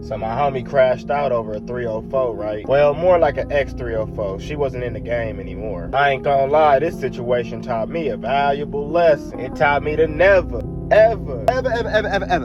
So my homie crashed out over a 304, right? Well, more like an X304. She wasn't in the game anymore. I ain't gonna lie, this situation taught me a valuable lesson. It taught me to never, ever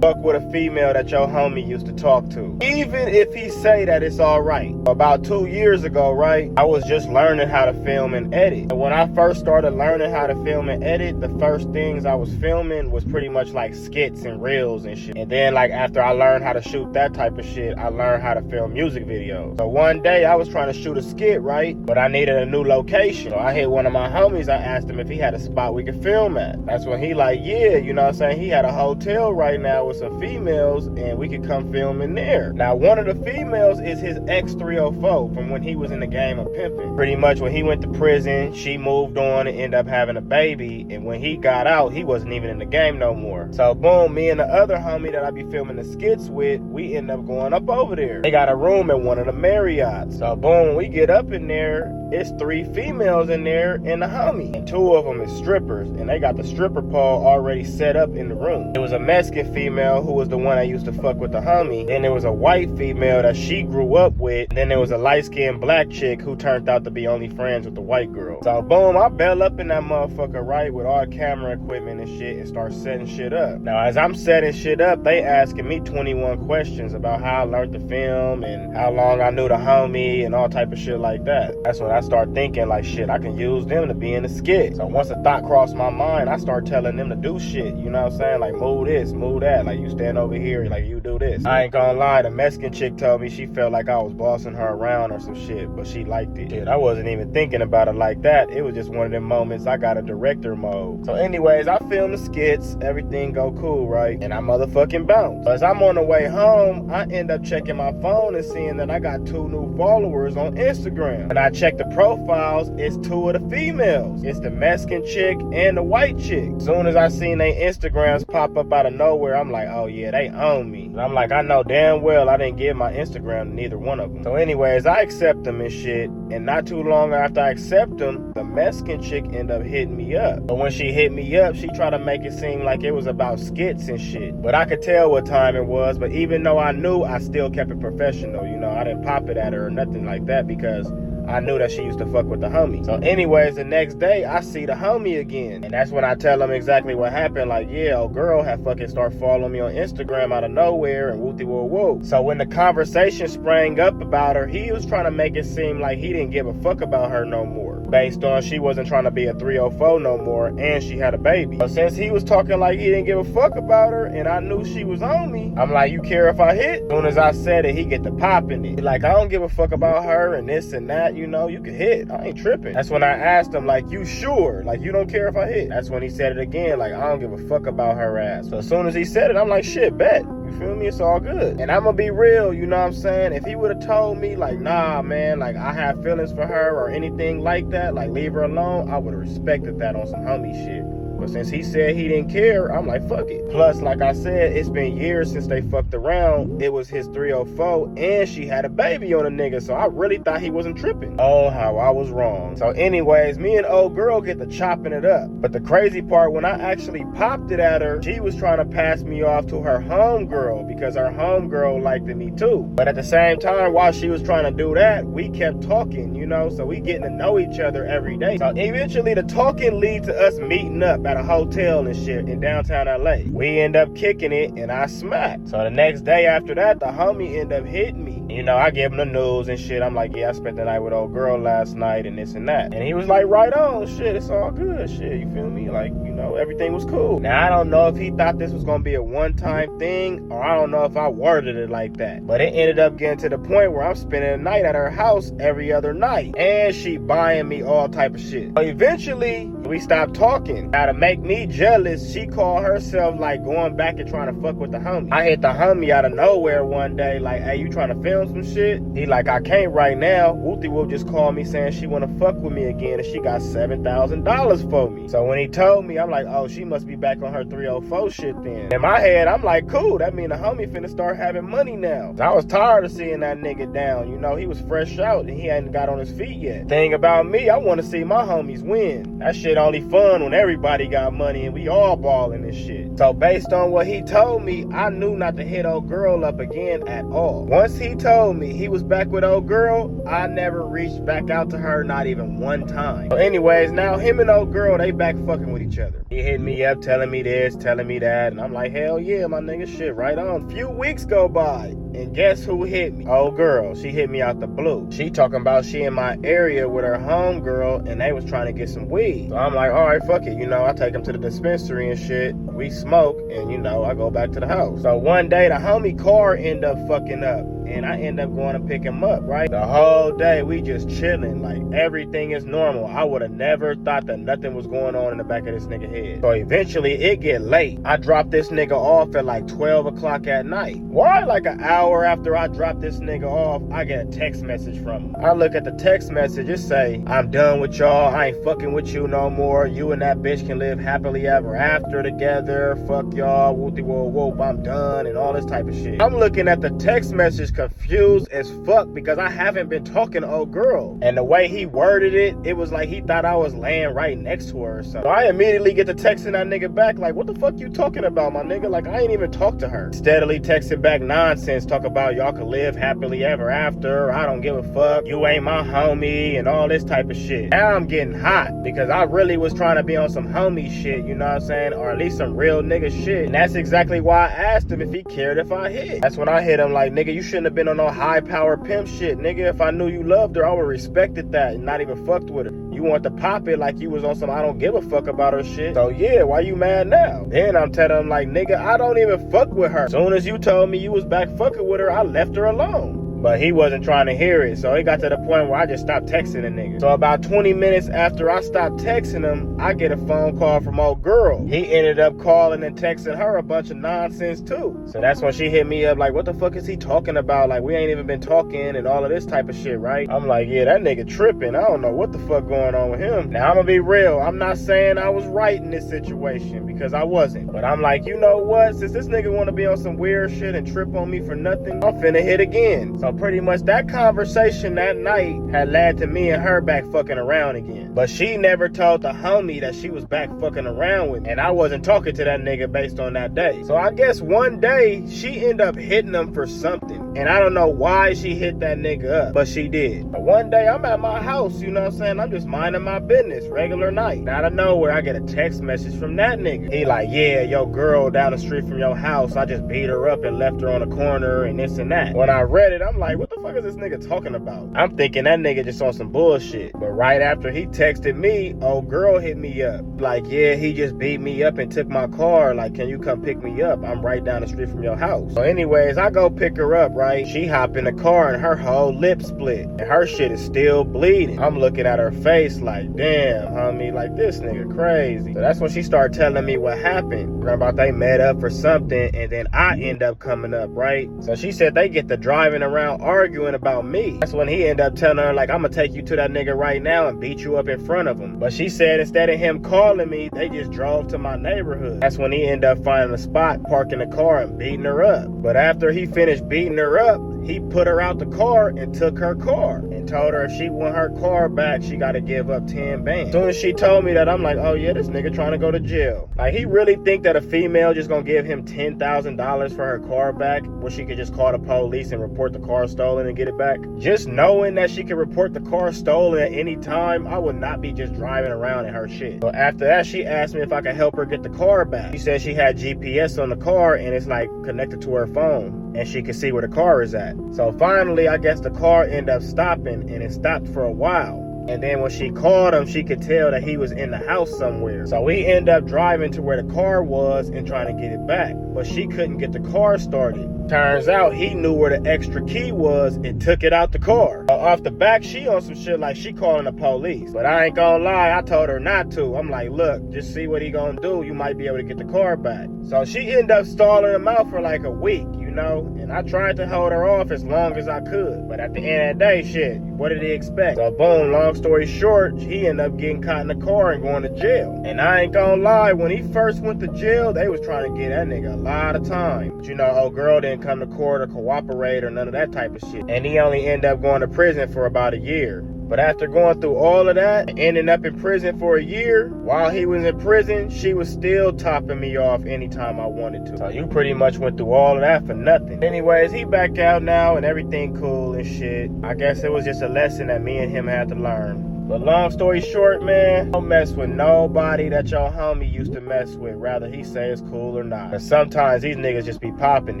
fuck with a female that your homie used to talk to. Even if he say that it's alright. About 2 years ago, right, I was just learning how to film and edit. And when I first started learning how to film and edit, the first things I was filming was pretty much like skits and reels and shit. And then like after I learned how to shoot that type of shit, I learned how to film music videos. So one day I was trying to shoot a skit, right, but I needed a new location. So I hit one of my homies. I asked him if he had a spot we could film at. That's when he like, yeah, you know what I'm saying, he had a hotel right now with some females and we could come film in there. Now one of the females is his X304 from when he was in the game of pimping. Pretty much when he went to prison, she moved on and ended up having a baby, and when he got out, he wasn't even in the game no more. So boom, me and the other homie that I be filming the skits with, we end up going up over there. They got a room at one of the Marriotts. So boom, when we get up in there, it's 3 females in there and a homie. And 2 of them is strippers, and they got the stripper pole already set up in the room. It was a Mexican female who was the one that used to fuck with the homie. Then there was a white female that she grew up with. And then there was a light-skinned black chick who turned out to be only friends with the white girl. So boom, I bail up in that motherfucker, right, with all camera equipment and shit, and start setting shit up. Now as I'm setting shit up, they asking me 21 questions about how I learned to film and how long I knew the homie and all type of shit like that. That's when I start thinking like, shit, I can use them to be in the skit. So once a thought crossed my mind, I start telling them to do shit, you know what I'm saying? Like move this, move that, like you stand over here, like you do this. I ain't gonna lie, the Mexican chick told me she felt like I was bossing her around or some shit, but she liked it. Shit, I wasn't even thinking about it like that. It was just one of them moments I got a director mode. So anyways, I film the skits, everything go cool, right? And I motherfucking bounce. So as I'm on the way home, I end up checking my phone and seeing that I got 2 new followers on Instagram. And I check the profiles, it's 2 of the females. It's the Mexican chick and the white chick. Soon as I seen they Instagrams pop up out of nowhere, I'm like, oh yeah, they own me. And I'm like, I know damn well I didn't give my Instagram to neither one of them. So anyways, I accept them and shit. And not too long after I accept them, the Mexican chick end up hitting me up. But when she hit me up, she tried to make it seem like it was about skits and shit. But I could tell what time it was. But even though I knew, I still kept it professional. You know, I didn't pop it at her or nothing like that because I knew that she used to fuck with the homie. So anyways, the next day, I see the homie again. And that's when I tell him exactly what happened. Like, yeah, old girl had fucking started following me on Instagram out of nowhere and wooty woo woo. So when the conversation sprang up about her, he was trying to make it seem like he didn't give a fuck about her no more. Based on she wasn't trying to be a 304 no more and she had a baby. So since he was talking like he didn't give a fuck about her and I knew she was on me, I'm like, you care if I hit? As soon as I said it, he get to popping it. Like, I don't give a fuck about her and this and that. You know, you can hit. I ain't tripping. That's when I asked him, like, you sure? Like, you don't care if I hit? That's when he said it again, like, I don't give a fuck about her ass. So as soon as he said it, I'm like, shit, bet. You feel me? It's all good. And I'm gonna be real, you know what I'm saying? If he would have told me, like, nah, man, like, I have feelings for her or anything like that, like, leave her alone, I would have respected that on some homie shit. But since he said he didn't care, I'm like, fuck it. Plus, like I said, it's been years since they fucked around. It was his 304, and she had a baby on a nigga, so I really thought he wasn't tripping. Oh, how I was wrong. So anyways, me and old girl get to chopping it up. But the crazy part, when I actually popped it at her, she was trying to pass me off to her homegirl because her homegirl liked me too. But at the same time, while she was trying to do that, we kept talking, you know, so we getting to know each other every day. So eventually the talking lead to us meeting up at a hotel and shit in downtown LA. We end up kicking it and I smacked. So the next day after that, the homie end up hitting me. You know, I give him the news and shit. I'm like, yeah, I spent the night with old girl last night and this and that. And he was like, right on, shit, it's all good, shit, you feel me? Like, you know, everything was cool. Now, I don't know if he thought this was gonna be a one-time thing, or I don't know if I worded it like that. But it ended up getting to the point where I'm spending the night at her house every other night. And she buying me all type of shit. So eventually, we stopped talking. Now, to make me jealous, she called herself like going back and trying to fuck with the homie. I hit the homie out of nowhere one day, like, hey, you trying to film him some shit. He like, I can't right now. Wooty Whoop just called me saying she wanna fuck with me again and she got $7,000 for me. So when he told me, I'm like, oh, she must be back on her 304 shit then. In my head, I'm like, cool, that mean the homie finna start having money now. I was tired of seeing that nigga down. You know, he was fresh out and he hadn't got on his feet yet. Thing about me, I wanna see my homies win. That shit only fun when everybody got money and we all balling and shit. So based on what he told me, I knew not to hit old girl up again at all. Once he told me he was back with old girl, I never reached back out to her, not even one time. So anyways, now him and old girl, they back fucking with each other. He hit me up telling me this, telling me that, and I'm like, hell yeah, my nigga, shit, right on. Few weeks go by, and guess who hit me? Old girl. She hit me out the blue. She talking about she in my area with her homegirl, and they was trying to get some weed. So I'm like, all right, fuck it. You know, I take them to the dispensary and shit. We smoke, and you know, I go back to the house. So one day, the homie car end up fucking up, and I end up going to pick him up, right? The whole day, we just chilling, like everything is normal. I would have never thought that nothing was going on in the back of this nigga head. So eventually, it get late. I dropped this nigga off at like 12 o'clock at night. Why? Like an hour after I dropped this nigga off, I get a text message from him. I look at the text message, it say, I'm done with y'all. I ain't fucking with you no more. You and that bitch can live happily ever after together. Fuck y'all. Whoopty whoop whoop. I'm done. And all this type of shit. I'm looking at the text message confused as fuck because I haven't been talking to old girl. And the way he worded it, it was like he thought I was laying right next to her or something. So I immediately get to texting that nigga back like, what the fuck you talking about, my nigga? Like, I ain't even talked to her. Steadily texting back nonsense, talk about y'all could live happily ever after. I don't give a fuck. You ain't my homie and all this type of shit. Now I'm getting hot because I really was trying to be on some homie shit, you know what I'm saying? Or at least some real nigga shit. And that's exactly why I asked him if he cared if I hit. That's when I hit him like, nigga, you shouldn't have been on no high power pimp shit. Nigga, if I knew you loved her, I would respected that and not even fucked with her. You want to pop it like you was on some I don't give a fuck about her shit. So yeah, why you mad now? Then I'm telling him like, nigga, I don't even fuck with her. Soon as you told me you was back fucking with her, I left her alone. But he wasn't trying to hear it, so it got to the point where I just stopped texting the nigga. So about 20 minutes after I stopped texting him, I get a phone call from old girl. He ended up calling and texting her a bunch of nonsense too. So that's when she hit me up like, what the fuck is he talking about? Like, we ain't even been talking and all of this type of shit, right? I'm like, yeah, that nigga tripping. I don't know what the fuck going on with him. Now, I'm gonna be real. I'm not saying I was right in this situation because I wasn't. But I'm like, you know what? Since this nigga wanna be on some weird shit and trip on me for nothing, I'm finna hit again. So pretty much that conversation that night had led to me and her back fucking around again. But she never told the homie that she was back fucking around with me. And I wasn't talking to that nigga based on that day. So I guess one day she ended up hitting him for something. And I don't know why she hit that nigga up, but she did. But one day I'm at my house, you know what I'm saying? I'm just minding my business, regular night. Out of nowhere, I get a text message from that nigga. He like, yeah, your girl down the street from your house, I just beat her up and left her on the corner and this and that. When I read it, I'm like, what the fuck is this nigga talking about? I'm thinking that nigga just on some bullshit. But right after he texted me, old girl hit me up. Like, yeah, he just beat me up and took my car. Like, can you come pick me up? I'm right down the street from your house. So anyways, I go pick her up, right? She hop in the car and her whole lip split. And her shit is still bleeding. I'm looking at her face like, damn, homie, like this nigga crazy. So that's when she started telling me what happened. About they met up for something and then I end up coming up, right? So she said they get to driving around arguing about me. That's when he ended up telling her like, I'm gonna take you to that nigga right now and beat you up in front of him. But she said instead of him calling me, they just drove to my neighborhood. That's when he ended up finding a spot, parking the car and beating her up. But after he finished beating her up, he put her out the car and took her car and told her if she want her car back, she got to give up 10 bands. As soon as she told me that, I'm like, oh yeah, this nigga trying to go to jail. Like, he really think that a female just gonna give him $10,000 for her car back where she could just call the police and report the car stolen and get it back? Just knowing that she could report the car stolen at any time, I would not be just driving around in her shit. So after that, she asked me if I could help her get the car back. She said she had GPS on the car and it's like connected to her phone and she could see where the car is at. So finally, I guess the car ended up stopping and it stopped for a while. And then when she called him, she could tell that he was in the house somewhere. So we ended up driving to where the car was and trying to get it back. But she couldn't get the car started. Turns out he knew where the extra key was and took it out the car. Off the back, she on some shit like she calling the police. But I ain't gonna lie, I told her not to. I'm like, look, just see what he gonna do. You might be able to get the car back. So she ended up stalling him out for like a week, you know? And I tried to hold her off as long as I could. But at the end of the day, shit, what did he expect? So boom, long story short, he ended up getting caught in the car and going to jail. And I ain't gonna lie, when he first went to jail, they was trying to get that nigga a lot of time. But you know, old girl didn't come to court or cooperate or none of that type of shit. And he only ended up going to prison for about a year. But after going through all of that and ending up in prison for a year, while he was in prison, she was still topping me off anytime I wanted to. So you pretty much went through all of that for nothing. Anyways, he back out now and everything cool and shit. I guess it was just a lesson that me and him had to learn. But long story short, man, don't mess with nobody that your homie used to mess with, rather he say it's cool or not. And sometimes these niggas just be popping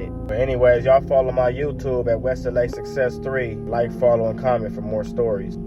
it. But anyways, y'all follow my YouTube at West LA Success 3. Like, follow, and comment for more stories.